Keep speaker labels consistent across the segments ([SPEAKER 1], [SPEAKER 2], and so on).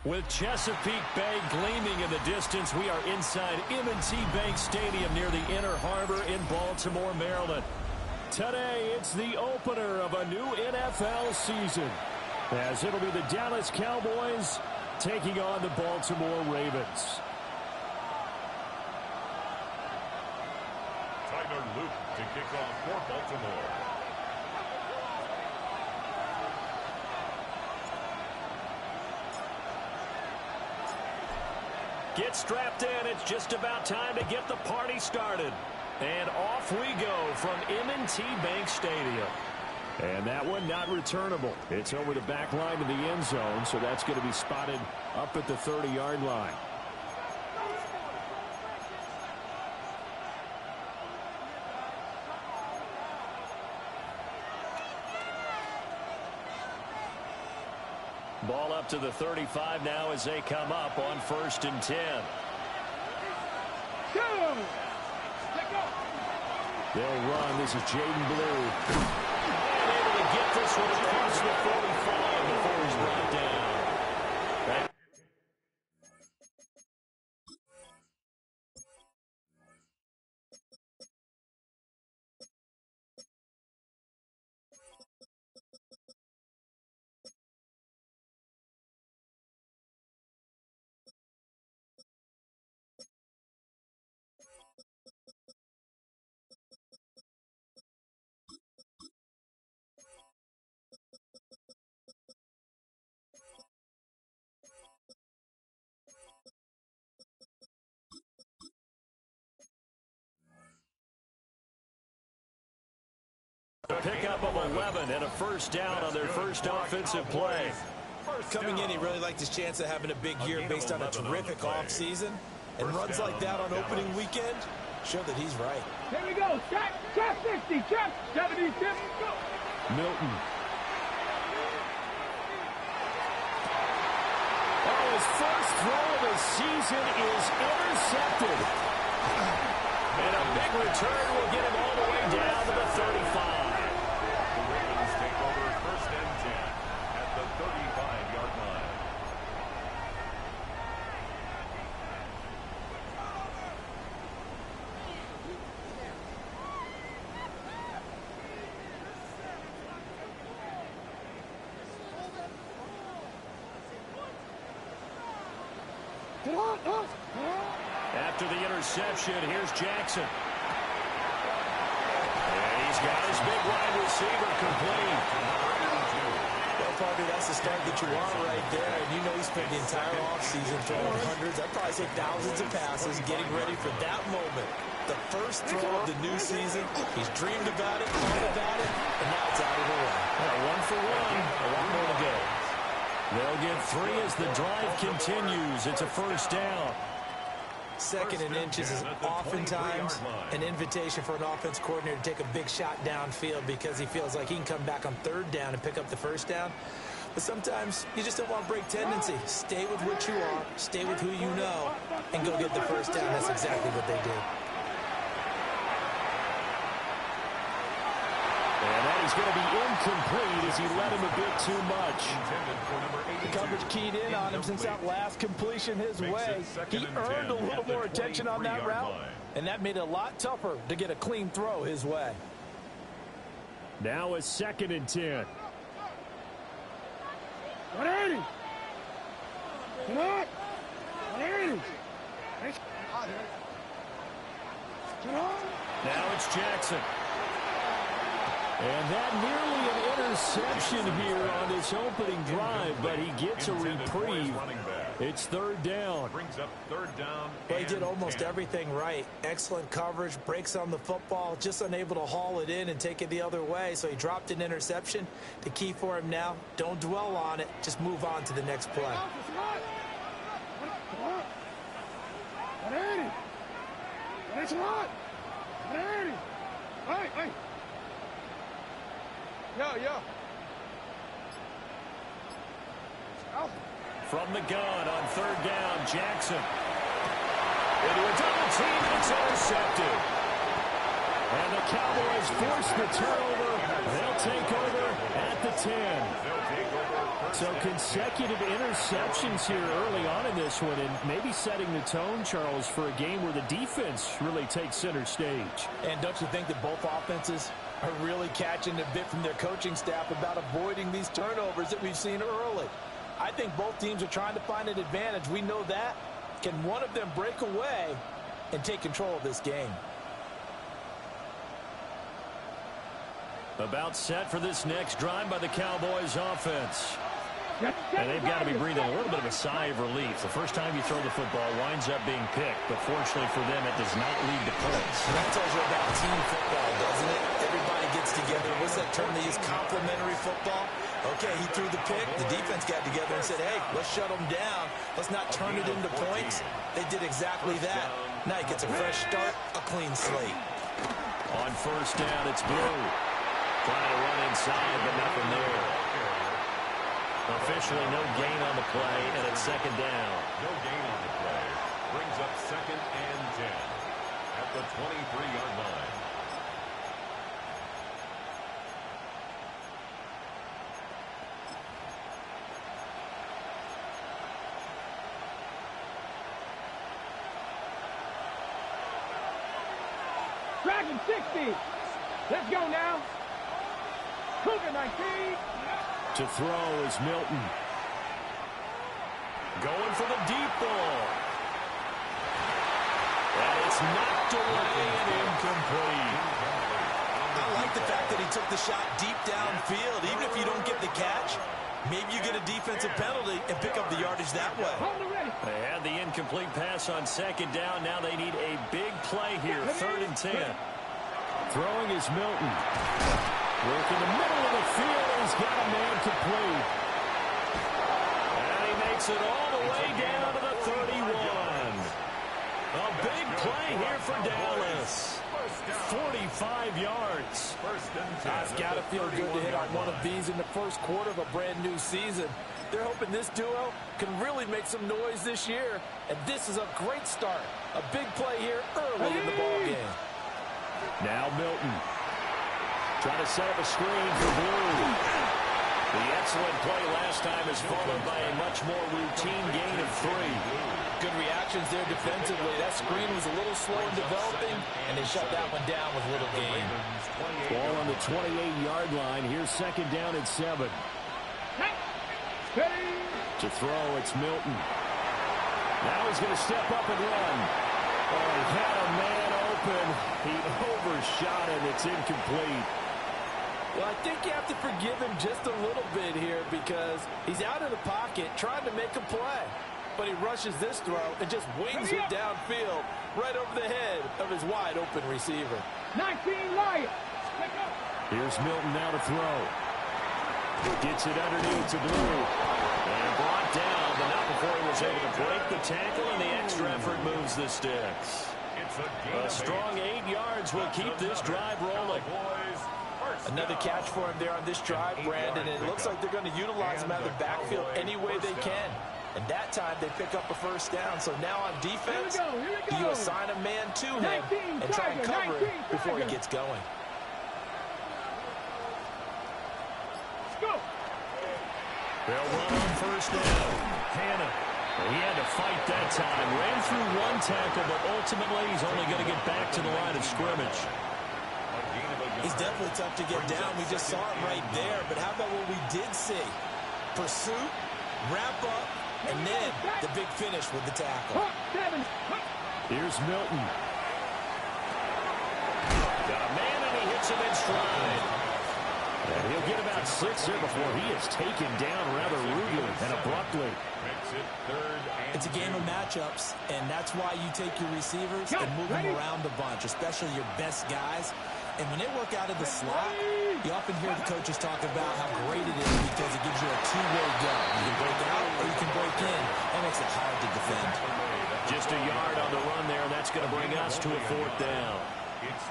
[SPEAKER 1] With Chesapeake Bay gleaming in the distance, we are inside M&T Bank Stadium near the Inner Harbor in Baltimore, Maryland. Today, it's the opener of a new NFL season, as it'll be the Dallas Cowboys taking on the Baltimore Ravens.
[SPEAKER 2] Tyler Luke to kick off for Baltimore.
[SPEAKER 1] Get strapped in. It's just about time to get the party started. And off we go from M&T Bank Stadium. And that one not returnable. It's over the back line to the end zone, so that's going to be spotted up at the 30-yard line. Ball up to the 35 now as they come up on 1st and 10. They'll run. This is Jaden Blue. And able to get this one across the 45 before he's brought down. Right. A pickup of 11 and a first down on their first offensive play.
[SPEAKER 3] Coming in, he really liked his chance of having a big year based on a terrific offseason. And runs like that on opening weekend show that he's right.
[SPEAKER 4] Here we go. Check 60. Check 70. Go.
[SPEAKER 1] Milton. Oh, his first throw of the season is intercepted. And a big return will get him all the way down to the 35.
[SPEAKER 2] The Ravens take over 1st and 10 at the 35-yard line.
[SPEAKER 1] After the interception, here's Jackson. And he's got his big wide receiver complete.
[SPEAKER 3] Well, Parker, that's the start that you want right there. And you know he spent the entire offseason throwing hundreds, I'd probably say thousands of passes, getting ready for that moment. The first throw of the new season. He's dreamed about it, thought about it, and now it's out of the way.
[SPEAKER 1] Well, 1 for 1. A lot more to go. They'll get 3 as the drive continues. It's a first down.
[SPEAKER 3] 2nd and inches is oftentimes an invitation for an offense coordinator to take a big shot downfield because he feels like he can come back on 3rd down and pick up the first down. But sometimes you just don't want to break tendency. Stay with what you are, stay with who you know, and go get the first down. That's exactly what they did.
[SPEAKER 1] And that is going to be incomplete as he led him a bit too much.
[SPEAKER 4] The coverage keyed in on him since that last completion his way. He earned a little more attention on that route, and that made it a lot tougher to get a clean throw his way.
[SPEAKER 1] Now a 2nd and 10.
[SPEAKER 4] 180. Come on. 180. Come on.
[SPEAKER 1] Now it's Jackson. And that nearly an interception here on this opening drive, but he gets a reprieve. It's 3rd down.
[SPEAKER 2] Brings up 3rd down.
[SPEAKER 3] Well, he did almost everything right. Excellent coverage, breaks on the football, just unable to haul it in and take it the other way. So he dropped an interception. The key for him now, don't dwell on it. Just move on to the next play.
[SPEAKER 4] 180. That's a lot. 180. Hey. Yo.
[SPEAKER 1] From the gun on 3rd down, Jackson. Into a double team, and it's intercepted. And the Cowboys force the turnover. They'll take over at the 10.
[SPEAKER 2] They'll take
[SPEAKER 1] So consecutive interceptions here early on in this one, and maybe setting the tone, Charles, for a game where the defense really takes center stage.
[SPEAKER 4] And don't you think that both offenses are really catching a bit from their coaching staff about avoiding these turnovers that we've seen early? I think both teams are trying to find an advantage. We know that. Can one of them break away and take control of this game?
[SPEAKER 1] About set for this next drive by the Cowboys offense. And they've got to be breathing a little bit of a sigh of relief. The first time you throw the football winds up being picked, but fortunately for them, it does not lead to points.
[SPEAKER 3] That tells you about team football, doesn't it? Everybody gets together. What's that term they use? Complementary football? Okay, he threw the pick. The defense got together and said, hey, let's shut them down. Let's not turn it into points. They did exactly that. Now he gets a fresh start, a clean slate.
[SPEAKER 1] On first down, it's Blue. Trying to run inside, but nothing there. Officially no gain on the play, and it's second down.
[SPEAKER 2] No gain on the play. Brings up 2nd and 10 at the 23-yard line.
[SPEAKER 5] Dragon 60. Let's go now. Cougar 19.
[SPEAKER 1] To throw is Milton. Going for the deep ball. And it's knocked away and incomplete.
[SPEAKER 3] I like the fact that he took the shot deep downfield. Even if you don't get the catch, maybe you get a defensive penalty and pick up the yardage that way.
[SPEAKER 1] They had the incomplete pass on second down. Now they need a big play here. 3rd and 10. Throwing is Milton. Work in the middle of the field. He's got a man complete. And he makes it all the way down to the 31. A big play here for Dallas. 45 yards.
[SPEAKER 4] It's got to feel good to hit on one of these in the first quarter of a brand new season. They're hoping this duo can really make some noise this year. And this is a great start. A big play here early in the ballgame.
[SPEAKER 1] Now Milton. Trying to set up a screen for Blue. The excellent play last time is followed by a much more routine gain of 3.
[SPEAKER 4] Good reactions there defensively. That screen was a little slow in developing, and they shut that one down with little gain.
[SPEAKER 1] Ball on the 28-yard line. Here's second down at 7. To throw, it's Milton. Now he's going to step up and run. Oh, he had a man open. He overshot it. It's incomplete.
[SPEAKER 4] Well, I think you have to forgive him just a little bit here because he's out of the pocket trying to make a play. But he rushes this throw and just wings it downfield right over the head of his wide-open receiver.
[SPEAKER 5] 19 Lions.
[SPEAKER 1] Here's Milton now to throw. Gets it underneath to Blue. And brought down, but not before he was able to break the tackle, and the extra effort moves the sticks. A strong 8 yards will keep this drive rolling.
[SPEAKER 4] Another catch for him there on this drive, Brandon, and it looks like they're going to utilize him out of the backfield any way they can. And that time they pick up a first down. So now on defense, you assign a man to him and try and cover him before he gets going.
[SPEAKER 1] They'll run on first down. Hannah. He had to fight that time. Ran through one tackle, but ultimately he's only going to get back to the line of scrimmage.
[SPEAKER 3] He's definitely tough to get down. We just saw it right there. But how about what we did see? Pursuit, wrap up, and then the big finish with the tackle.
[SPEAKER 1] Here's Milton. Got a man, and he hits him in stride. And he'll get about 6 here before he is taken down rather rudely and abruptly.
[SPEAKER 3] It's a game of matchups, and that's why you take your receivers and move them around a bunch, especially your best guys. And when they work out of the slot, you often hear the coaches talk about how great it is because it gives you a two-way go. You can break out or you can break in. That makes it hard to defend.
[SPEAKER 1] Just a yard on the run there. That's going to bring us to a 4th down.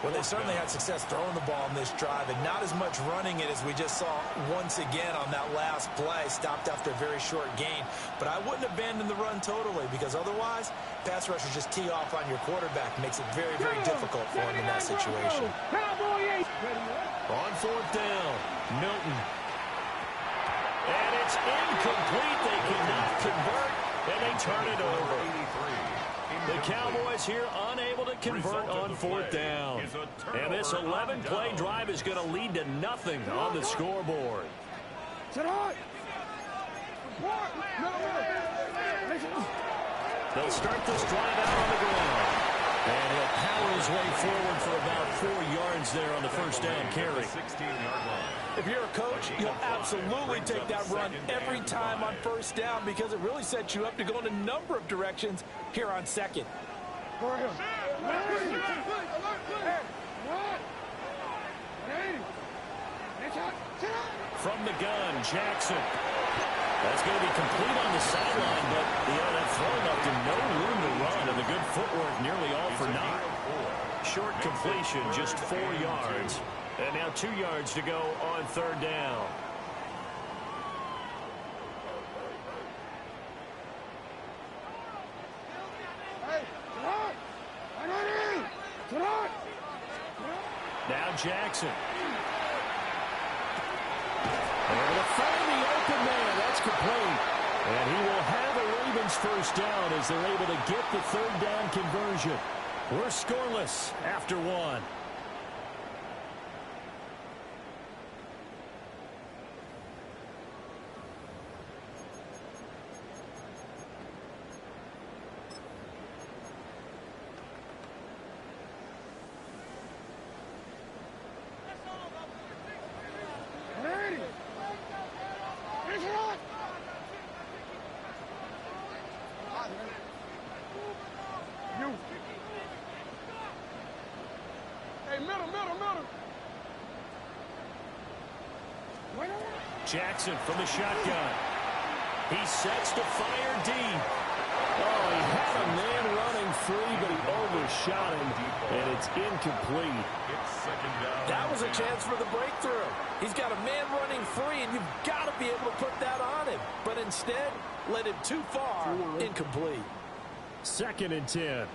[SPEAKER 3] Well, they certainly had success throwing the ball in this drive and not as much running it as we just saw once again on that last play. Stopped after a very short gain. But I wouldn't abandon the run totally because otherwise, pass rushers just tee off on your quarterback. Makes it very, very difficult for him in that situation.
[SPEAKER 1] On 4th down, Milton. And It's incomplete. They cannot convert, and they turn it over. The Cowboys here unable to convert on fourth down. And this 11-play drive is going to lead to nothing on the scoreboard. They'll start this drive out on the ground. And he'll power his way forward for about 4 yards there on the first down carry.
[SPEAKER 4] If you're a coach, you'll absolutely take that run every time on first down because it really sets you up to go in a number of directions here on second.
[SPEAKER 1] From the gun, Jackson. That's going to be complete on the sideline, but that throw left him no room to run, and the good footwork nearly all for naught. Short completion, just 4 yards. And now 2 yards to go on third down. Now Jackson. Able to find the open man. That's complete. And he will have a Ravens first down as they're able to get the third down conversion. We're scoreless after 1. Jackson from the shotgun. He sets to fire deep. Oh, he had a man running free, but he overshot him, and it's incomplete.
[SPEAKER 4] That was a chance for the breakthrough. He's got a man running free, and you've got to be able to put that on him. But instead, led him too far, incomplete.
[SPEAKER 1] 2nd and 10.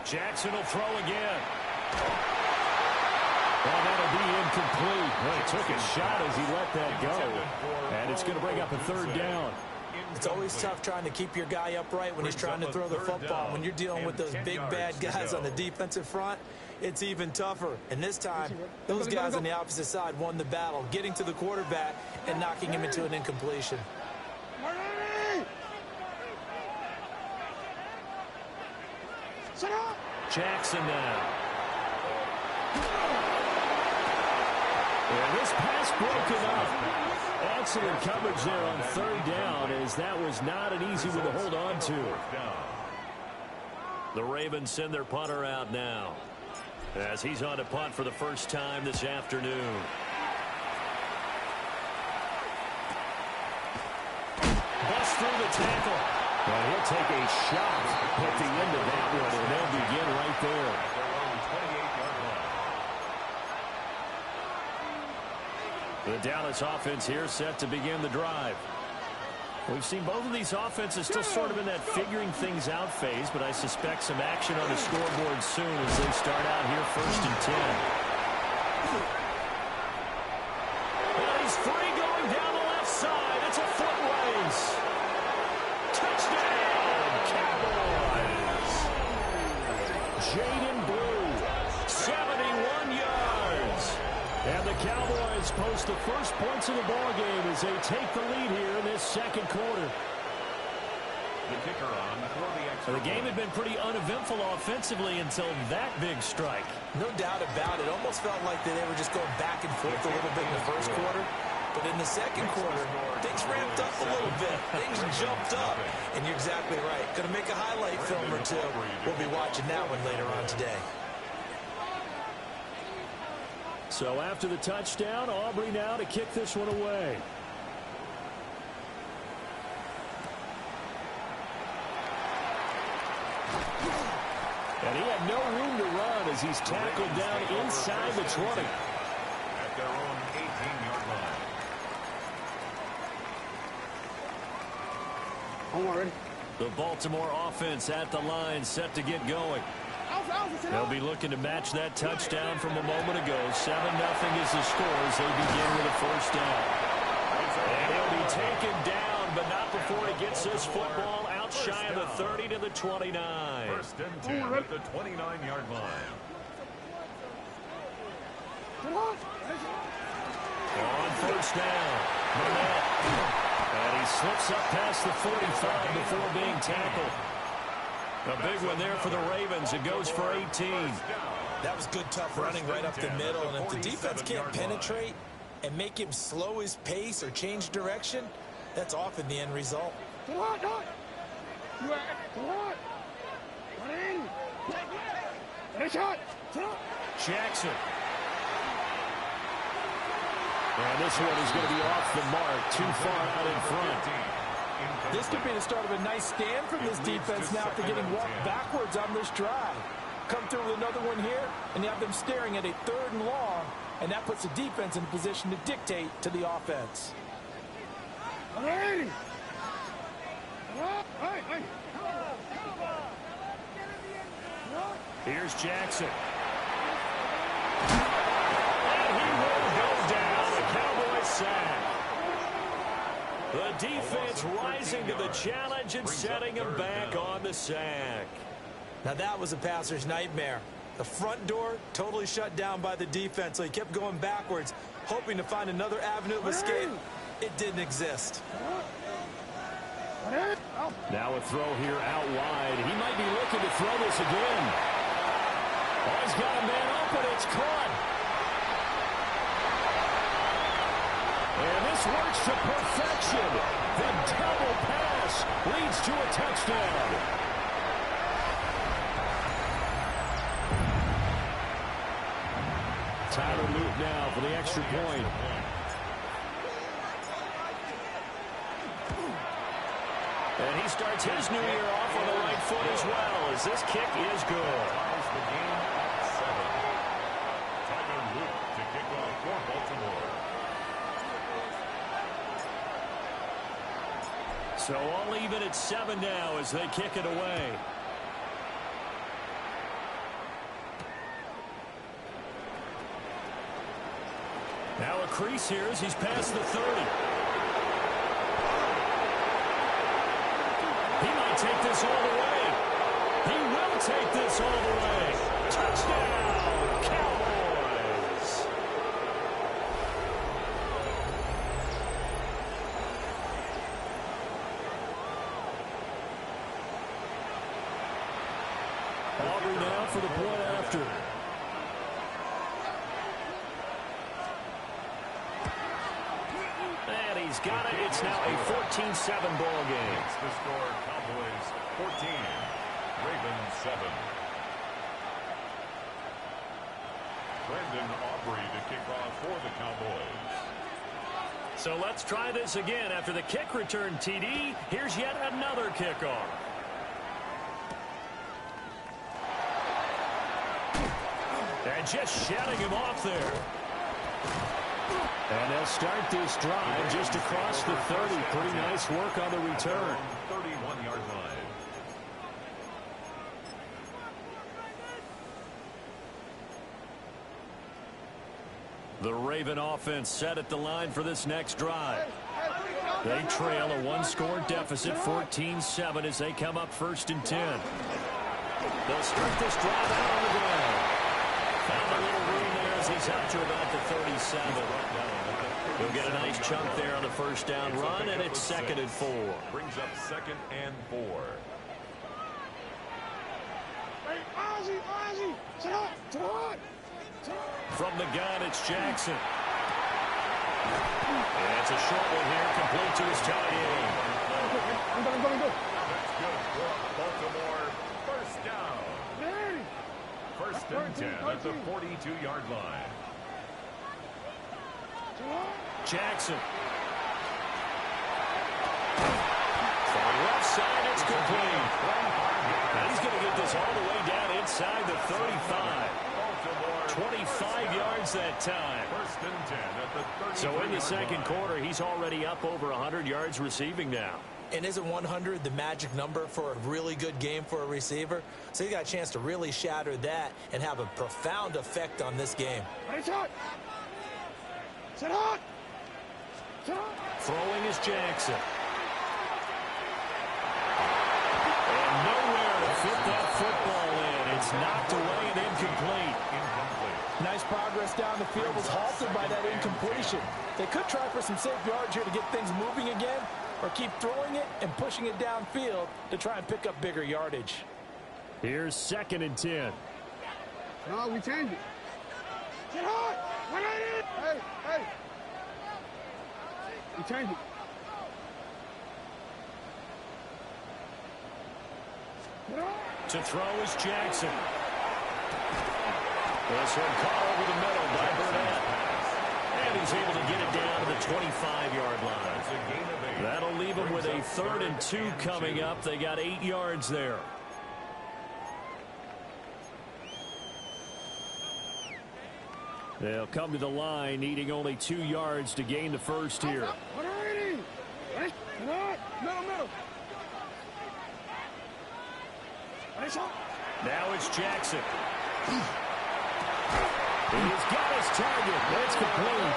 [SPEAKER 1] Jackson will throw again. Well, that'll be incomplete. Well, he took a shot as he let that go. And it's going to bring up a third down.
[SPEAKER 3] It's always tough trying to keep your guy upright when he's trying to throw the football. When you're dealing with those big, bad guys on the defensive front, it's even tougher. And this time, those guys on the opposite side won the battle, getting to the quarterback and knocking him into an incompletion.
[SPEAKER 1] Jackson now. And this pass broken up. Excellent coverage there on third down, as that was not an easy one to hold on to. The Ravens send their punter out now, as he's on to punt for the first time this afternoon. Bust through the tackle. Well, he'll take a shot at the end of that one, and they'll begin right there. The Dallas offense here set to begin the drive. We've seen both of these offenses still sort of in that figuring things out phase, but I suspect some action on the scoreboard soon as they start out here 1st and 10. And he's free going down the left side. It's a foot race. Touchdown, Cowboys. Jaden Blue, 71 yards. And the Cowboys post the first points of the ballgame as they take the lead here in this second quarter.
[SPEAKER 2] The kicker on for the extra.
[SPEAKER 1] The game had been pretty uneventful offensively until that big strike.
[SPEAKER 3] No doubt about it. Almost felt like they were just going back and forth a little bit in the first quarter. But in the second quarter, things ramped up a little bit. Things jumped up. And you're exactly right. Going to make a highlight film or two. We'll be watching that one later on today.
[SPEAKER 1] So after the touchdown, Aubrey now to kick this one away. And he had no room to run as he's tackled down inside the 20.
[SPEAKER 2] At their own 18-yard line.
[SPEAKER 5] I'm already.
[SPEAKER 1] The Baltimore offense at the line, set to get going. They'll be looking to match that touchdown from a moment ago. 7-0 is the score as they begin with a first down. And he'll be taken down, but not before he gets this football out shy of the 30 to the 29.
[SPEAKER 2] First and 10 at the 29-yard line.
[SPEAKER 1] On first down, Burnett. And he slips up past the 45 before being tackled. A big one there for the Ravens. It goes for 18.
[SPEAKER 3] That was good, tough running right up the middle. And if the defense can't penetrate and make him slow his pace or change direction, that's often the end result.
[SPEAKER 1] Jackson. And this one is going to be off the mark, too far out in front.
[SPEAKER 4] This could be the start of a nice stand from this defense now after getting walked backwards on this drive. Come through with another one here, and you have them staring at a 3rd and long, and that puts the defense in a position to dictate to the offense.
[SPEAKER 1] Here's Jackson. And he will go down. A Cowboy sack. The defense rising to the challenge and setting him back on the sack.
[SPEAKER 3] Now that was a passer's nightmare. The front door totally shut down by the defense, so he kept going backwards, hoping to find another avenue of escape. It didn't exist.
[SPEAKER 1] Now a throw here out wide. He might be looking to throw this again. Oh, he's got a man open. It's caught. And this works to perfection. The double pass leads to a touchdown. Tyler Luke now for the extra point. And he starts his new year off on the right foot as well, as this kick is good.
[SPEAKER 2] Ties the game at 7. Tyler Luke to kick off for Baltimore.
[SPEAKER 1] So all even at 7 now as they kick it away. Now a crease here as he's past the 30. He might take this all the way. He will take this all the way. Touchdown, Cowboys. Aubrey now for the point after. And he's got it. It's now a 14-7 ball game.
[SPEAKER 2] It's the score, Cowboys 14, Ravens 7. Brandon Aubrey to kick off for the Cowboys.
[SPEAKER 1] So let's try this again. After the kick return TD, here's yet another kickoff. And just shutting him off there. And they'll start this drive just across the 30. Pretty nice work on the return.
[SPEAKER 2] 31-yard line.
[SPEAKER 1] The Raven offense set at the line for this next drive. They trail a one-score deficit, 14-7, as they come up 1st and 10. They'll start this drive out on the ground. Found a little room there as he's out to about the 37. He'll get a nice chunk there on the first down run, and it's 2nd and 4.
[SPEAKER 2] Brings up 2nd and 4.
[SPEAKER 1] From the gun, it's Jackson. And it's a short one here, complete to his tight end.
[SPEAKER 2] That's good for Baltimore. First down. 1st and 10 at the 42-yard line.
[SPEAKER 1] Jackson. From left side, it's complete. And he's going to get this all the way down inside the 35. 25 yards that time.
[SPEAKER 2] 1st and 10 at the 30.
[SPEAKER 1] So in the second quarter, he's already up over 100 yards receiving now.
[SPEAKER 3] And isn't 100 the magic number for a really good game for a receiver? So he got a chance to really shatter that and have a profound effect on this game.
[SPEAKER 1] Throwing is Jackson. And nowhere to fit that football in. It's knocked away and incomplete.
[SPEAKER 4] Nice progress down the field was halted by that incompletion. They could try for some safe yards here to get things moving again, or keep throwing it and pushing it downfield to try and pick up bigger yardage.
[SPEAKER 1] Here's 2nd and 10.
[SPEAKER 5] No, we change it. Get hard. Hey, hey. We change it.
[SPEAKER 1] To throw is Jackson. This one caught over the middle by Burnett. And he's able to get it down to the 25-yard line. That'll leave him with a 3rd and 2 coming up. They got 8 yards there. They'll come to the line needing only 2 yards to gain the first here. Now it's Jackson. He's got his target. That's complete.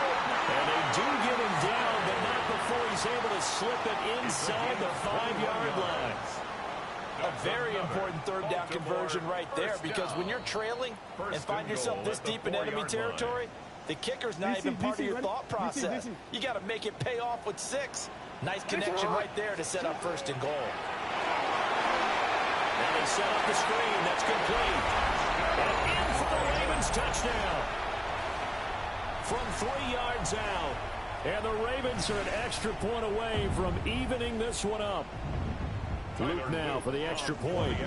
[SPEAKER 1] And they do get him down, but not before he's able to slip it inside the 5-yard line.
[SPEAKER 4] A very important 3rd down conversion right there, because when you're trailing and find yourself this deep in enemy territory, the kicker's not even part of your thought process. You got to make it pay off with 6. Nice connection right there to set up 1st and goal.
[SPEAKER 1] Now they set up the screen. That's complete. And in for the Ravens touchdown. From 3 yards out. And the Ravens are an extra point away from evening this one up. Luke now for the extra point.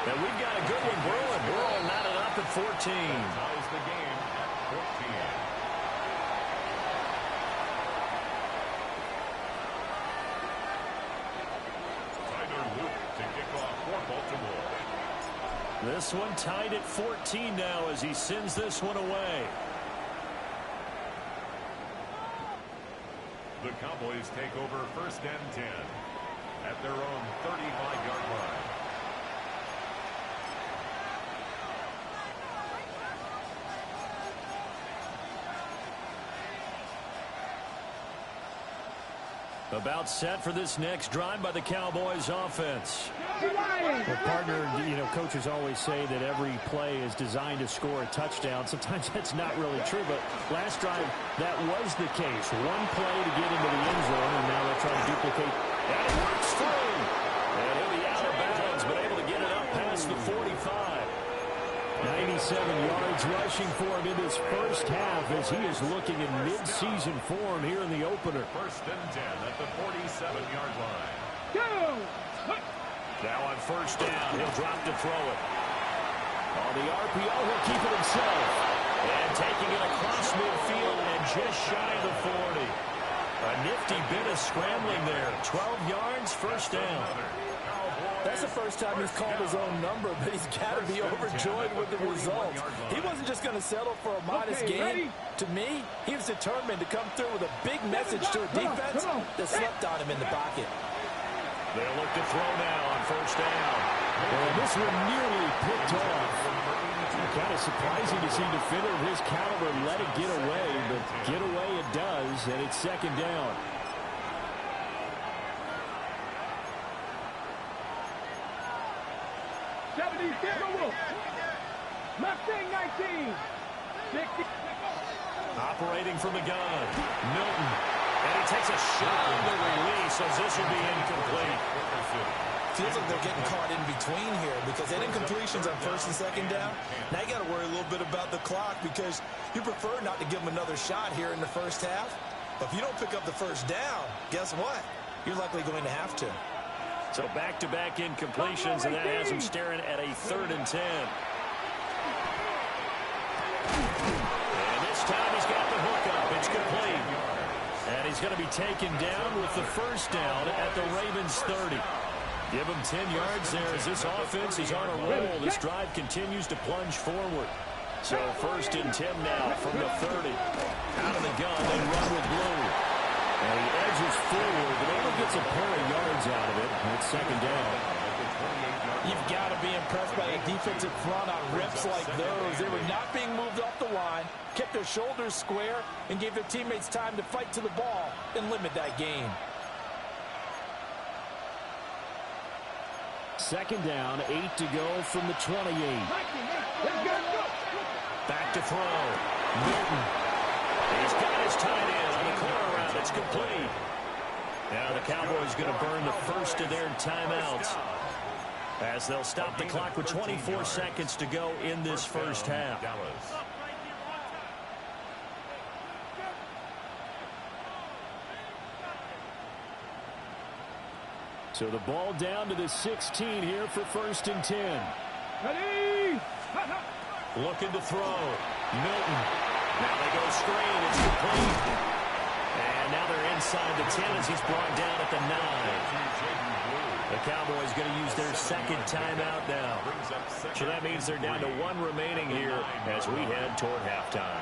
[SPEAKER 1] And we've got a good one brewing. We're all knotted up at 14.
[SPEAKER 2] Ties the game, 14.
[SPEAKER 1] This one tied at 14 now as he sends this one away.
[SPEAKER 2] The Cowboys take over 1st and 10 at their own 35-yard line.
[SPEAKER 1] About set for this next drive by the Cowboys offense. Well, partner, coaches always say that every play is designed to score a touchdown. Sometimes that's not really true, but last drive, that was the case. One play to get into the end zone, and now they're trying to duplicate. And it works through. And he'll be out of bounds, but able to get it up past the 45. 97 yards rushing for him in this first half as he is looking in mid-season form here in the opener.
[SPEAKER 2] 1st and 10 at the 47-yard line.
[SPEAKER 5] Go!
[SPEAKER 1] Now on 1st down, he'll drop to throw it. On the RPO, he'll keep it himself. And taking it across midfield and just shy of the 40. A nifty bit of scrambling there. 12 yards, 1st down.
[SPEAKER 4] That's the first time he's called his own number, but he's got to be overjoyed with the results. He wasn't just going to settle for a modest game. To me, he was determined to come through with a big message to a defense that slept on him in the pocket.
[SPEAKER 1] They'll look to throw now on 1st down. Well, this one nearly picked off. Kind of surprising to see a defender of his caliber let it get away, but get away it does, and it's 2nd down.
[SPEAKER 5] Mustang 19. 60.
[SPEAKER 1] Operating from the gun. Milton. And he takes a shot on the release as this will be incomplete.
[SPEAKER 3] Feels like they're getting caught in between here because they had incompletions on 1st and 2nd down. Now you got to worry a little bit about the clock because you prefer not to give them another shot here in the first half. But if you don't pick up the 1st down, guess what? You're likely going to have to.
[SPEAKER 1] So back-to-back incompletions, and that has him staring at a 3rd and 10. And this time he's got the hook up. It's complete. And he's going to be taken down with the 1st down at the Ravens 30. Give him 10 yards there as this offense is on a roll. This drive continues to plunge forward. So 1st and 10 now from the 30. Out of the gun, they run with blue. And he edges forward, but only gets a pair of yards out of it. It's 2nd down.
[SPEAKER 4] You've got to be impressed by a defensive front on rips like those. They were not being moved off the line, kept their shoulders square, and gave their teammates time to fight to the ball and limit that gain.
[SPEAKER 1] 2nd down, 8 to go from the 28. Back to throw. Milton. He's got his tight end on the corner route. It's complete. Now the Cowboys going to burn the first of their timeouts, as they'll stop the clock with 24 seconds to go in this first half. So the ball down to the 16 here for 1st and 10.
[SPEAKER 5] Ready?
[SPEAKER 1] Looking to throw. Milton. Now they go screen. It's complete. And now they're inside the 10 as he's brought down at the 9. The Cowboys going to use their 2nd timeout now. So that means they're down to 1 remaining here as we head toward halftime.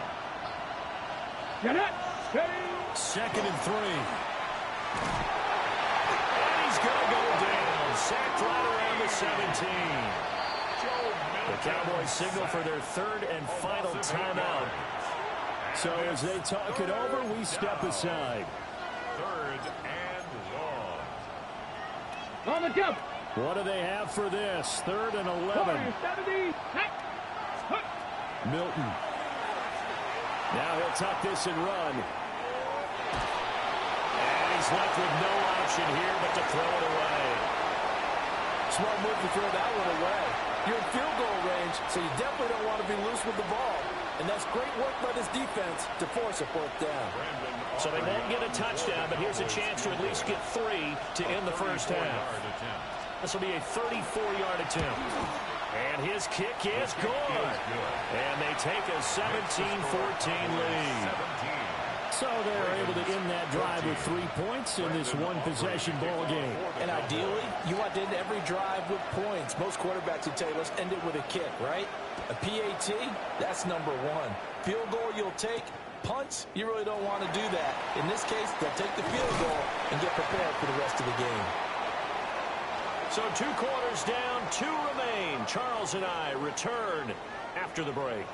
[SPEAKER 5] Get it. Ready?
[SPEAKER 1] 2nd and 3. And he's going to go down. Sacked right around the 17. The Cowboys signal for their 3rd and final timeout. So as they talk it over, we step aside.
[SPEAKER 2] 3rd and long.
[SPEAKER 5] On the jump.
[SPEAKER 1] What do they have for this? 3rd and 11.
[SPEAKER 5] 70.
[SPEAKER 1] Milton. Now he'll tuck this and run. And he's left with no option here but to throw it away.
[SPEAKER 4] Smart move to throw that one away. You're in field goal range, so you definitely don't want to be loose with the ball. And that's great work by this defense to force a 4th down.
[SPEAKER 1] So they won't get a touchdown, but here's a chance to at least get 3 to end the first half. This will be a 34-yard attempt. And his kick is good. And they take a 17-14 lead. So they're able to end that drive with 3 points in this one-possession ball game.
[SPEAKER 4] And ideally, you want to end every drive with points. Most quarterbacks would tell you, let's end it with a kick, right? A PAT, that's number 1. Field goal you'll take. Punts, you really don't want to do that. In this case, they'll take the field goal and get prepared for the rest of the game.
[SPEAKER 1] So 2 quarters down, 2 remain. Charles and I return after the break.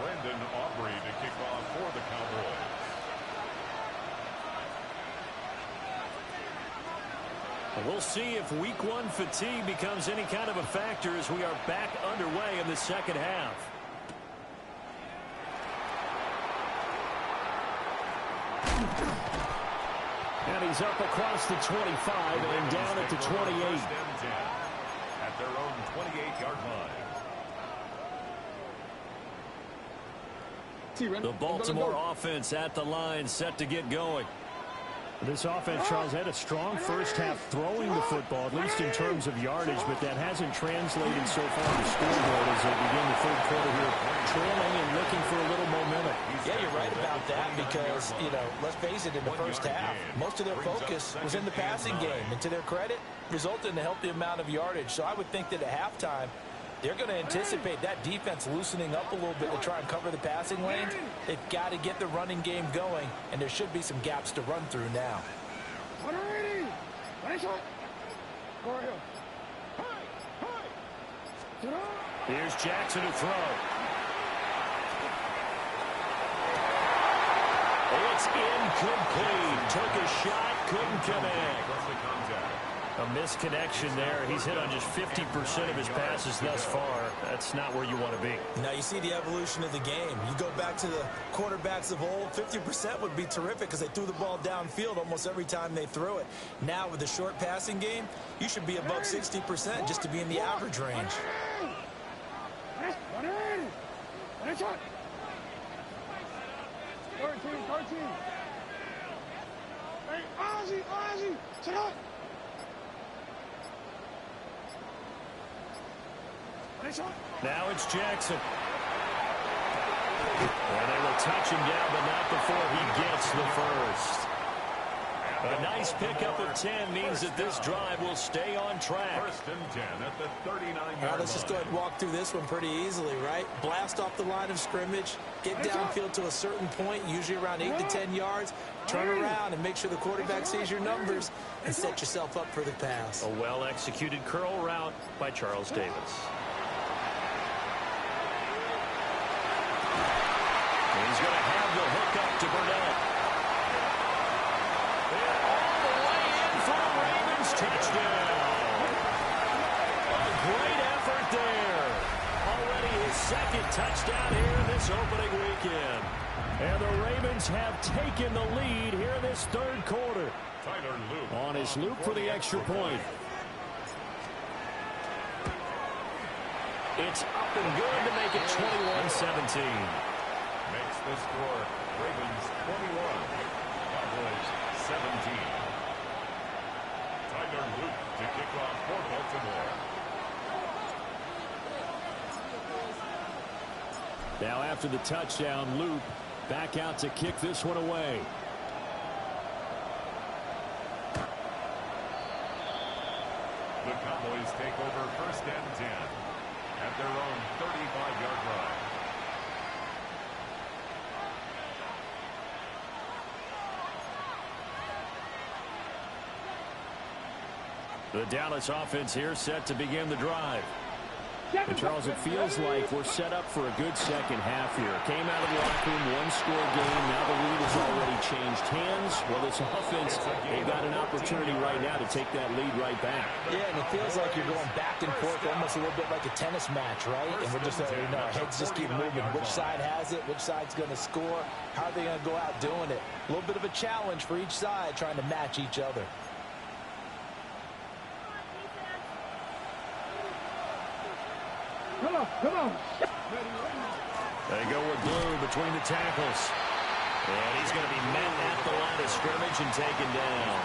[SPEAKER 2] Brendan Aubrey to kick off for the Cowboys.
[SPEAKER 1] We'll see if week 1 fatigue becomes any kind of a factor as we are back underway in the second half. And he's up across the 25 and down at the 28.
[SPEAKER 2] At their own 28-yard line.
[SPEAKER 1] The Baltimore offense at the line, set to get going. This offense, Charles, had a strong first half throwing the football, at least in terms of yardage, but that hasn't translated so far to scoreboard as they begin the 3rd quarter here, trailing and looking for a little momentum.
[SPEAKER 4] Yeah, you're right about that because, let's face it, in the first half, most of their focus was in the passing game. And to their credit, resulted in a healthy amount of yardage. So I would think that at halftime, they're going to anticipate that defense loosening up a little bit to try and cover the passing lanes. They've got to get the running game going, and there should be some gaps to run through now.
[SPEAKER 1] Here's Jackson to throw. It's incomplete. Took a shot, couldn't connect. A misconnection there. He's hit on just 50% of his passes thus far. That's not where you want to be.
[SPEAKER 3] Now you see the evolution of the game. You go back to the quarterbacks of old, 50% would be terrific because they threw the ball downfield almost every time they threw it. Now with the short passing game, you should be above 60% just to be in the average range.
[SPEAKER 5] 13. Hey, Ozzy, sit up.
[SPEAKER 1] Now it's Jackson. And they will touch him down, but not before he gets the first. A nice pickup of 10 means that this drive will stay on track.
[SPEAKER 2] First and 10 at the 39-yard line.
[SPEAKER 3] Let's just go ahead and walk through this one pretty easily, right? Blast off the line of scrimmage, get downfield to a certain point, usually around 8 to 10 yards, turn around and make sure the quarterback sees your numbers and set yourself up for the pass.
[SPEAKER 1] A well-executed curl route by Charles Davis. He's going to have the hook up to Burnett. And all the way in for a Ravens touchdown. A great effort there. Already his second touchdown here in this opening weekend. And the Ravens have taken the lead here in this third quarter.
[SPEAKER 2] Tyler Luke
[SPEAKER 1] On his loop for the extra point. It's up and good to make it 21-17.
[SPEAKER 2] makes the score Ravens 21, Cowboys 17. Tyler Luke to kick off for Baltimore.
[SPEAKER 1] Now after the touchdown, Luke back out to kick this one away.
[SPEAKER 2] The Cowboys take over first and 10 at their own 35-yard line.
[SPEAKER 1] The Dallas offense here set to begin the drive. And Charles, it feels like we're set up for a good second half here. Came out of the locker room, one-score game. Now the lead has already changed hands. Well, this offense, they've got an opportunity right now to take that lead right back.
[SPEAKER 3] Yeah, and it feels like you're going back and forth almost a little bit like a tennis match, right? And we're just, our heads just keep moving. Which side has it? Which side's going to score? How are they going to go out doing it? A little bit of a challenge for each side trying to match each other.
[SPEAKER 5] Come on, come on.
[SPEAKER 1] They go with Blue between the tackles. And he's going to be met at the line of scrimmage and taken down.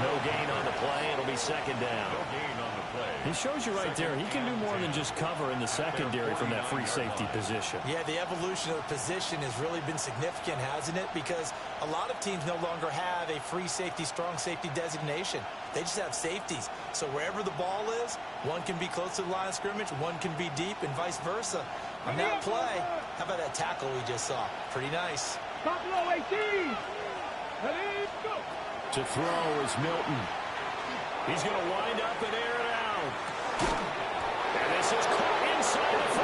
[SPEAKER 1] No gain on the play. It'll be second down.
[SPEAKER 2] No gain on the play.
[SPEAKER 1] He shows you right there, he can do more than just cover in the secondary from that free safety position.
[SPEAKER 3] Yeah, the evolution of the position has really been significant, hasn't it? Because a lot of teams no longer have a free safety, strong safety designation. They just have safeties. So wherever the ball is, one can be close to the line of scrimmage, one can be deep, and vice versa. On that play, how about that tackle we just saw? Pretty nice.
[SPEAKER 5] Top low 18. Ready, go.
[SPEAKER 1] To throw is Milton. He's going to wind up and air it out. And this is caught inside the 5.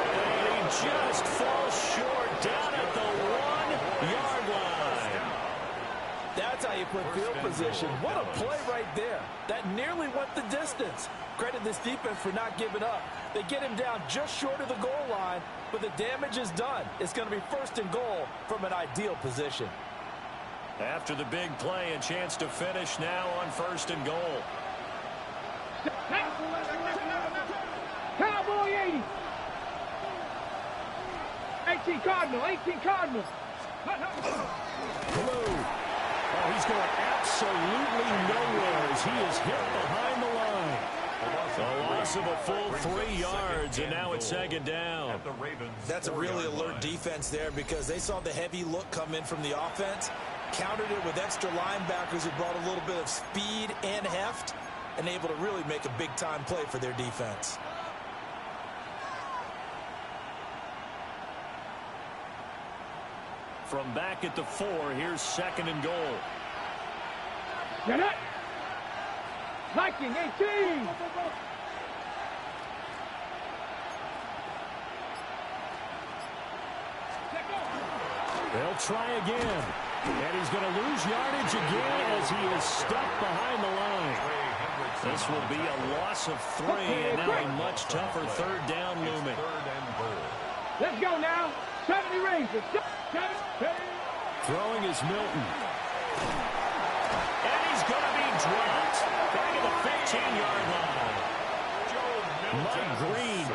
[SPEAKER 1] And he just falls short down at the 1-yard line.
[SPEAKER 4] That's how you put field position. What a play right there. That nearly went the distance. Credit this defense for not giving up. They get him down just short of the goal line, but the damage is done. It's going to be first and goal from an ideal position.
[SPEAKER 1] After the big play, a chance to finish now on first and goal.
[SPEAKER 5] Cowboy 80. 18 Cardinal, 18 Cardinal.
[SPEAKER 1] Blue. Oh, he's going absolutely nowhere as he is hit behind the line. A loss of a full 3 yards, and now it's second down.
[SPEAKER 3] That's a really alert defense there because they saw the heavy look come in from the offense, countered it with extra linebackers who brought a little bit of speed and heft, and able to really make a big-time play for their defense.
[SPEAKER 1] From back at the 4, here's second and goal.
[SPEAKER 5] Get it. Viking 18.
[SPEAKER 1] They'll try again. And he's going to lose yardage again as he is stuck behind the line. This will be a loss of 3, and now a much tougher third down looming.
[SPEAKER 5] Let's go now. 70 Rangers.
[SPEAKER 1] Throwing is Milton. And he's going to be dropped back at the 15-yard line. Mike Green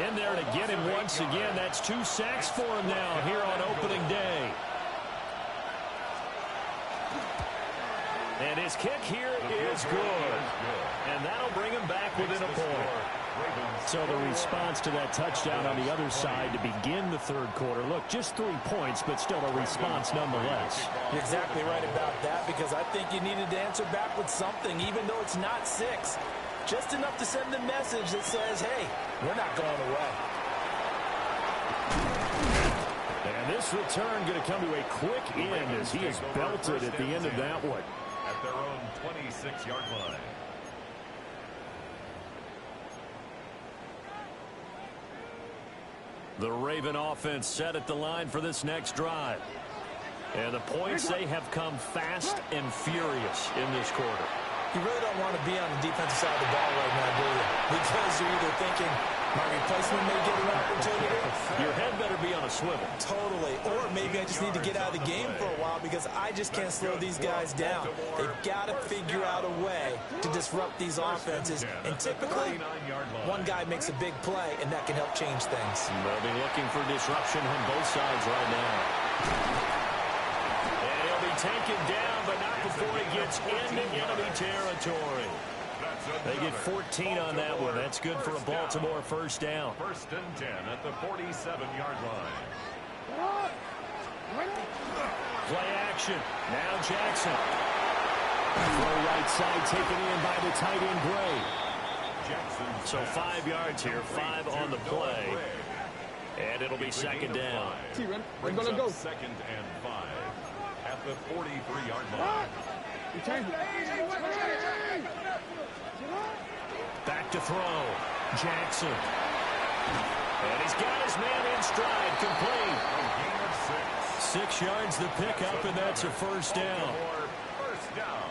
[SPEAKER 1] in there to get him once again. That's 2 sacks for him now here on opening day. And his kick here is good. And that'll bring him back within a point. So the response to that touchdown on the other side to begin the third quarter. Look, just 3 points, but still a response nonetheless.
[SPEAKER 3] You're exactly right about that, because I think you needed to answer back with something, even though it's not 6. Just enough to send a message that says, hey, we're not going away.
[SPEAKER 1] And this return going to come to a quick end as he is belted at the end of that one.
[SPEAKER 2] At their own 26-yard line.
[SPEAKER 1] The Raven offense set at the line for this next drive. And the points, they have come fast and furious in this quarter.
[SPEAKER 3] You really don't want to be on the defensive side of the ball right now, do you? Because you're either thinking, my replacement may get an opportunity.
[SPEAKER 1] Your head better be on a swivel.
[SPEAKER 3] Totally. Or maybe I just need to get out of the game for a while because I just can't slow these guys down. They've got to figure out a way to disrupt these offenses. And typically, one guy makes a big play, and that can help change things.
[SPEAKER 1] They'll be looking for disruption on both sides right now. And he'll be taken down, but not before he gets into enemy territory. They get 14 on that one. That's good for a Baltimore first down.
[SPEAKER 2] 1st and 10 at the 47-yard line.
[SPEAKER 1] Play action. Now Jackson. Throw right side taken in by the tight end Gray. So 5 yards here, 5 on the play. And it'll be second down.
[SPEAKER 2] Brings up 2nd and 5 at the 43-yard line.
[SPEAKER 1] Back to throw. Jackson. And he's got his man in stride, complete.
[SPEAKER 2] A gain of 6.
[SPEAKER 1] 6 yards the pickup, and that's a first down.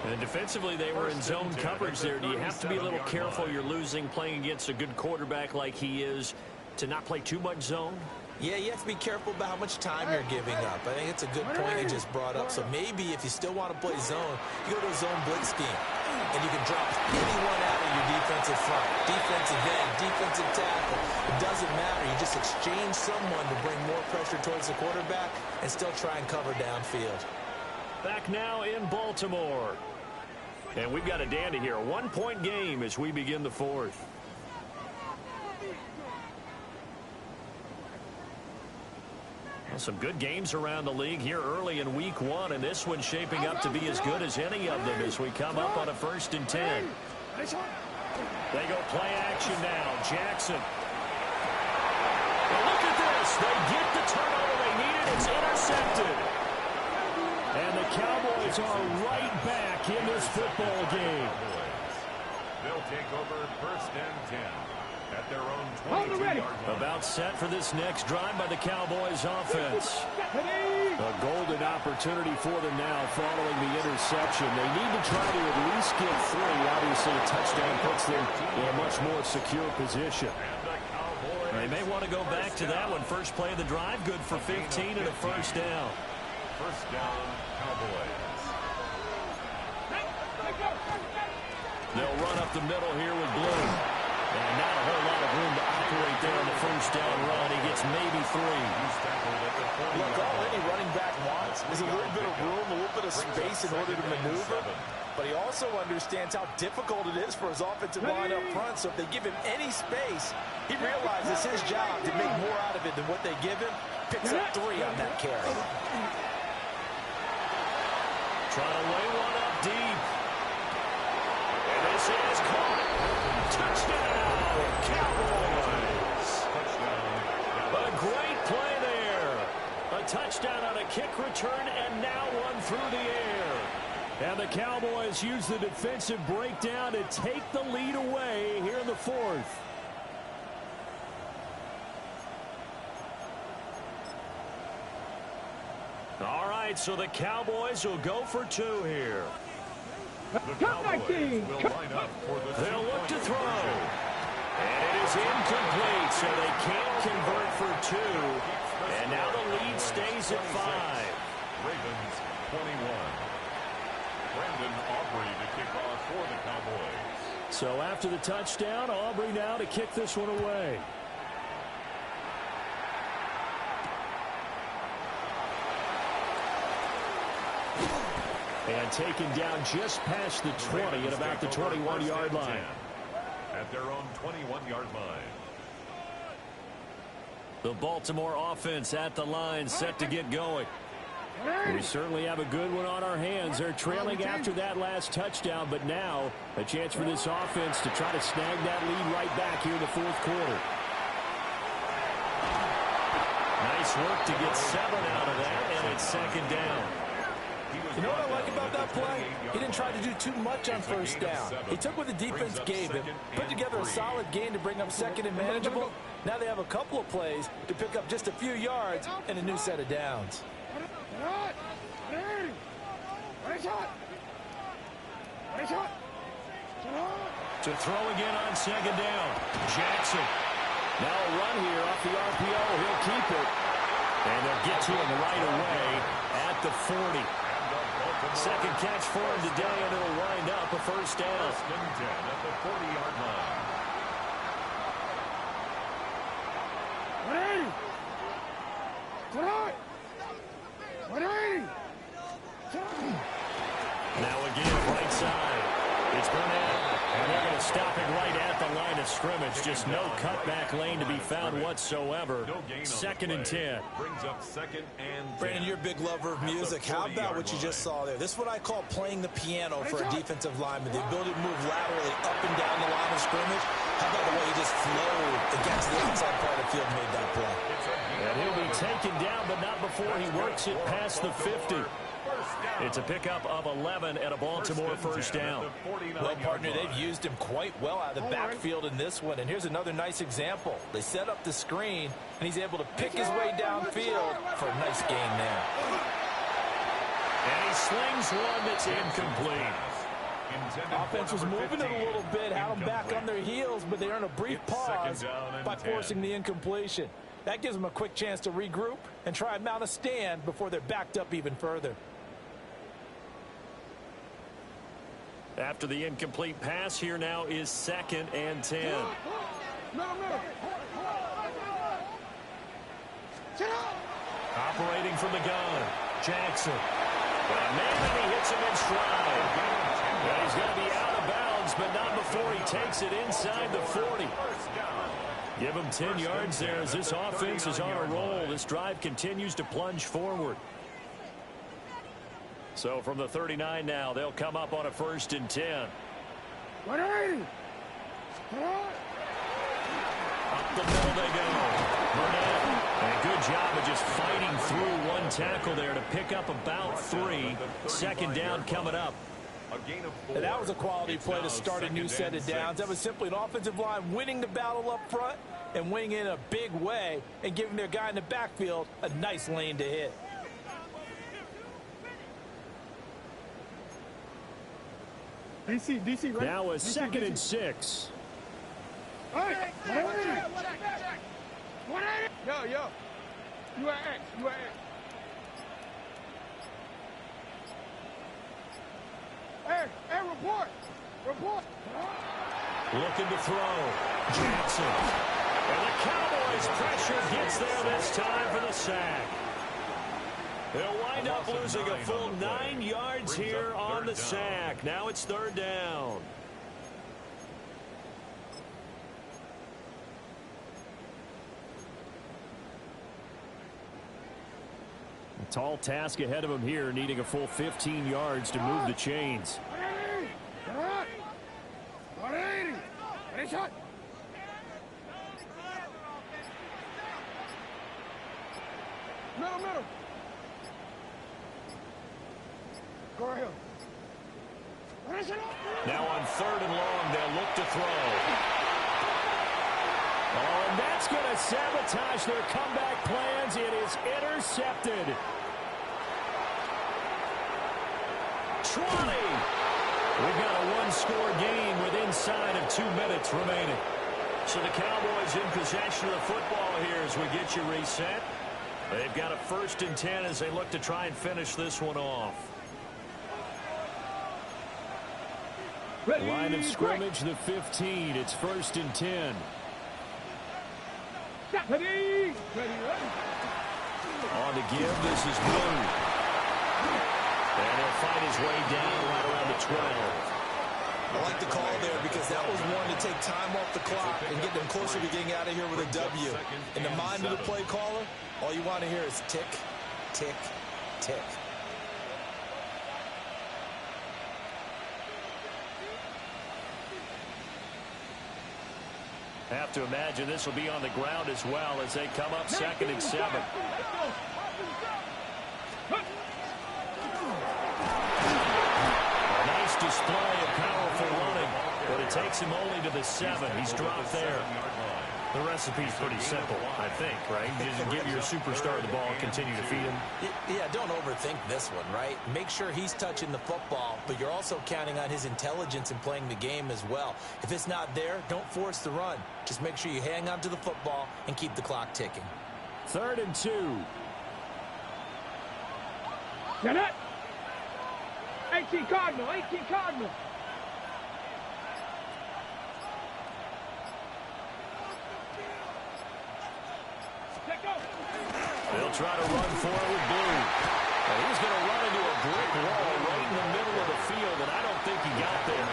[SPEAKER 1] And defensively, they were in zone coverage there. Do you have to be a little careful? You're losing, playing against a good quarterback like he is, to not play too much zone?
[SPEAKER 3] Yeah, you have to be careful about how much time you're giving up. I think it's a good point you just brought up. So maybe if you still want to play zone, you go to a zone blitz scheme. And you can drop anyone out of your defensive front. Defensive end, defensive tackle. It doesn't matter. You just exchange someone to bring more pressure towards the quarterback and still try and cover downfield.
[SPEAKER 1] Back now in Baltimore. And we've got a dandy here. A 1-point game as we begin the fourth. Some good games around the league here early in week 1, and this one's shaping up to be as good as any of them as we come up on a 1st and 10. They go play action now. Jackson. Well, look at this. They get the turnover they needed. It's intercepted. And the Cowboys are right back in this football game.
[SPEAKER 2] They'll take over 1st and 10. At their own 22-yard line.
[SPEAKER 1] About set for this next drive by the Cowboys offense. A golden opportunity for them now following the interception. They need to try to at least get 3. Obviously, a touchdown puts them in a much more secure position. They may want to go back to that one. First play of the drive, good for 15 and a first down.
[SPEAKER 2] First down, Cowboys.
[SPEAKER 1] They'll run up the middle here with Bloom. And not a whole lot of room to operate there on the first down run. He gets maybe 3.
[SPEAKER 3] Look, all any running back wants is a little bit of room, a little bit of space in order to maneuver. But he also understands how difficult it is for his offensive line up front. So if they give him any space, he realizes his job to make more out of it than what they give him. Picks up 3 on that carry.
[SPEAKER 1] Trying to lay one up deep. And this is caught. Touchdown, Cowboys. A great play there. A touchdown on a kick return, and now one through the air. And the Cowboys use the defensive breakdown to take the lead away here in the fourth. All right, so the Cowboys will go for 2 here.
[SPEAKER 2] The Cowboys will line up for the
[SPEAKER 1] They'll look to throw. And it is incomplete, so they can't convert for 2. And now the lead stays at 5.
[SPEAKER 2] Ravens 21. Brandon Aubrey to kick off for the Cowboys.
[SPEAKER 1] So after the touchdown, Aubrey now to kick this one away. And taken down just past the 20 at about the 21-yard line.
[SPEAKER 2] at their own 21-yard line.
[SPEAKER 1] The Baltimore offense at the line, set to get going. We certainly have a good one on our hands. They're trailing after that last touchdown, but now a chance for this offense to try to snag that lead right back here in the fourth quarter. Nice work to get 7 out of that, and it's second down.
[SPEAKER 4] You know what I like about that play? He didn't try to do too much on first down. He took what the defense gave him, put together a solid gain to bring up second and manageable. Now they have a couple of plays to pick up just a few yards and a new set of downs.
[SPEAKER 1] To throw again on second down. Jackson. Now a run here off the RPO. He'll keep it. And they'll get to him right away at the 40. Second catch for him today, and it'll wind up a first down.
[SPEAKER 2] First and 10 at the 40-yard line.
[SPEAKER 1] Now again, right side. It's Burnett, and they're going to stop it right at the line of scrimmage. Just no cutback lane to be found whatsoever. Second and 10.
[SPEAKER 2] Brings up second and 10.
[SPEAKER 3] Brandon, you're a big lover of music. How about what you just saw there? This is what I call playing the piano for a defensive lineman. The ability to move laterally up and down the line of scrimmage. How about the way he just flowed against the inside part of the field and made that play?
[SPEAKER 1] And he'll be taken down, but not before he works it past the 50. It's a pickup of 11 at a Baltimore first down.
[SPEAKER 4] Well, partner, they've used him quite well out of the backfield in this one. And here's another nice example. They set up the screen, and he's able to pick his way downfield for a nice gain there.
[SPEAKER 1] And he slings one that's incomplete.
[SPEAKER 4] Offense was moving it a little bit, had them back on their heels, but they earn a brief pause by forcing the incompletion. That gives them a quick chance to regroup and try and mount a stand before they're backed up even further.
[SPEAKER 1] After the incomplete pass, here now is second and 10. Operating from the gun, Jackson. And maybe he hits him in stride. And he's going to be out of bounds, but not before he takes it inside the 40. Give him 10 yards there as this offense is on a roll. This drive continues to plunge forward. So from the 39 now, they'll come up on a first and 10. Up the middle they go. Burnett. And a good job of just fighting through one tackle there to pick up about 3. Second down coming up.
[SPEAKER 4] And that was a quality play to start a new set of downs. That was simply an offensive line winning the battle up front and winning in a big way and giving their guy in the backfield a nice lane to hit.
[SPEAKER 5] DC, right?
[SPEAKER 1] Now a second and 6.
[SPEAKER 5] Hey, yo. You are X. Hey, report.
[SPEAKER 1] Looking to throw. Jackson. And the Cowboys' pressure gets there this time for the sack. They'll wind up losing a full 9 yards here on the sack. Now it's third down. A tall task ahead of him here, needing a full 15 yards to move the chains.
[SPEAKER 5] Middle. Go ahead.
[SPEAKER 1] Now on third and long, they'll look to throw. Oh, and that's going to sabotage their comeback plans. It is intercepted. 20. We've got a one-score game with inside of 2 minutes remaining. So the Cowboys in possession of the football here as we get you reset. They've got a first and 10 as they look to try and finish this one off.
[SPEAKER 5] Ready,
[SPEAKER 1] Line of scrimmage, the 15. It's first and 10.
[SPEAKER 5] Ready.
[SPEAKER 1] On the give, this is Blue. And he'll fight his way down right around the 12.
[SPEAKER 3] I like the call there because that was one to take time off the clock and get them closer to getting out of here with a W. In the mind of the play caller, all you want to hear is tick, tick, tick.
[SPEAKER 1] Have to imagine this will be on the ground as well as they come up 2nd and 7. A nice display of powerful running, but it takes him only to the 7. He's dropped there. The recipe's pretty simple, I think, right? You just give your superstar the ball and continue to feed him.
[SPEAKER 3] Yeah, don't overthink this one, right? Make sure he's touching the football, but you're also counting on his intelligence in playing the game as well. If it's not there, don't force the run. Just make sure you hang on to the football and keep the clock ticking.
[SPEAKER 1] 3rd and 2.
[SPEAKER 5] Get it! 18 Cardinal, 18 Cardinal.
[SPEAKER 1] They'll try to run for it with Blue. And he's going to run into a brick wall right in the middle of the field, and I don't think he got there.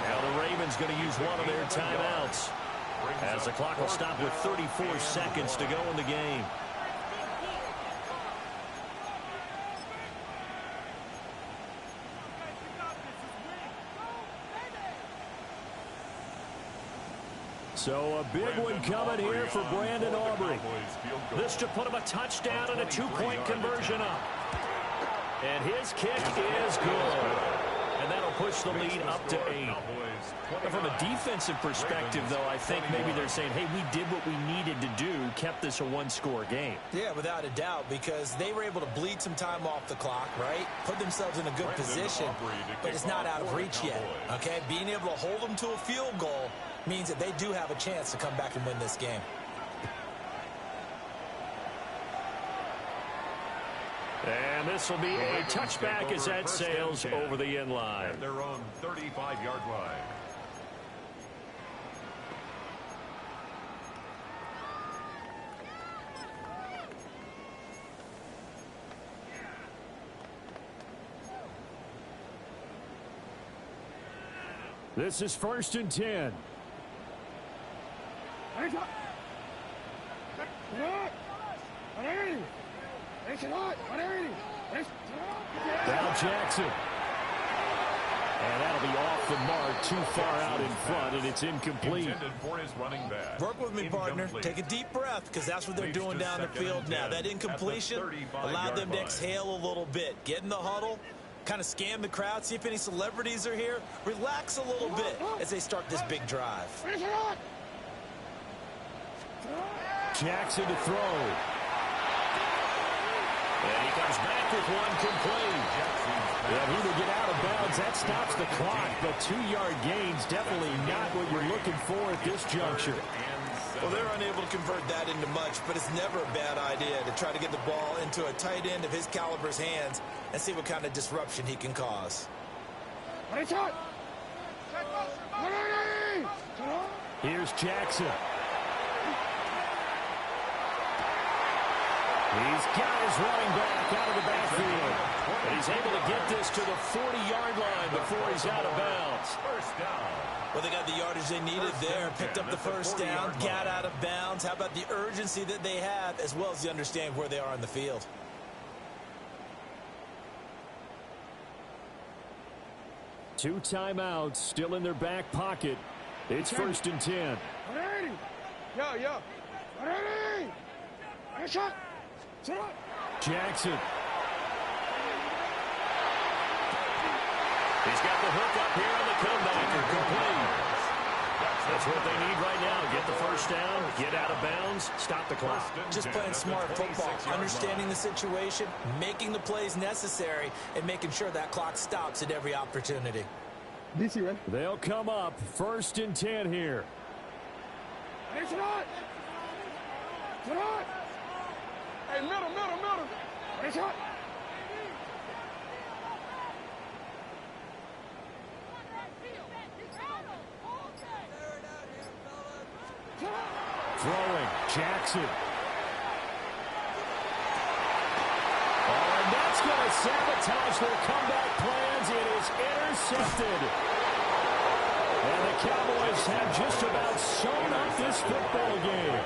[SPEAKER 1] Now the Ravens going to use one of their timeouts as the clock will stop with 34 seconds to go in the game. So a big one coming here for Brandon Aubrey. This to put him a touchdown and a 2-point conversion up. And his kick is good. And that'll push the lead up to 8. But from a defensive perspective, though, I think maybe they're saying, hey, we did what we needed to do, kept this a one-score game.
[SPEAKER 3] Yeah, without a doubt, because they were able to bleed some time off the clock, right? Put themselves in a good position, but it's not out of reach yet, okay? Being able to hold them to a field goal means that they do have a chance to come back and win this game.
[SPEAKER 1] And this will be a touchback as that sails over the end line.
[SPEAKER 2] At their own 35-yard line.
[SPEAKER 1] This is 1st and 10. Now Jackson. And that'll be off the mark, too far out in front, and it's incomplete.
[SPEAKER 3] Work with me, partner. Take a deep breath, because that's what they're doing down the field now. That incompletion allowed them to exhale a little bit. Get in the huddle, kind of scan the crowd, see if any celebrities are here. Relax a little bit as they start this big drive.
[SPEAKER 1] Jackson to throw. And he comes back with one complete. And he will get out of bounds. That stops the clock, but 2-yard gains definitely not what you're looking for at this juncture.
[SPEAKER 3] Well, they're unable to convert that into much, but it's never a bad idea to try to get the ball into a tight end of his caliber's hands and see what kind of disruption he can cause.
[SPEAKER 1] Here's Jackson. He's got his running back out of the backfield. And he's able to get this to the 40-yard line before he's out of bounds.
[SPEAKER 2] First down.
[SPEAKER 3] Well, they got the yardage they needed there, picked up the first down, got out of bounds. How about the urgency that they have, as well as the understanding where they are in the field?
[SPEAKER 1] Two timeouts still in their back pocket. It's 1st and 10. Jackson. He's got the hook up here on the comebacker, complete. That's what they need right now. Get the first down, get out of bounds, stop the clock.
[SPEAKER 3] Just playing smart football, understanding the situation, making the plays necessary, and making sure that clock stops at every opportunity.
[SPEAKER 5] DC, right?
[SPEAKER 1] They'll come up 1st and 10 here.
[SPEAKER 5] Hey, middle. Hey, shot.
[SPEAKER 1] Throwing, Jackson. And that's going to sabotage their comeback plans. It is intercepted. Cowboys have just about sewn up this football game.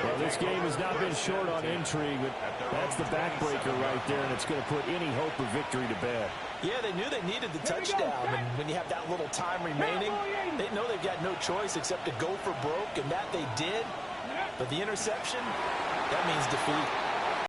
[SPEAKER 1] Well, this game has not been short on intrigue, but that's the backbreaker right there, and it's going to put any hope of victory to bed.
[SPEAKER 4] Yeah, they knew they needed the touchdown, and when you have that little time remaining, they know they've got no choice except to go for broke, and that they did. But the interception, that means defeat.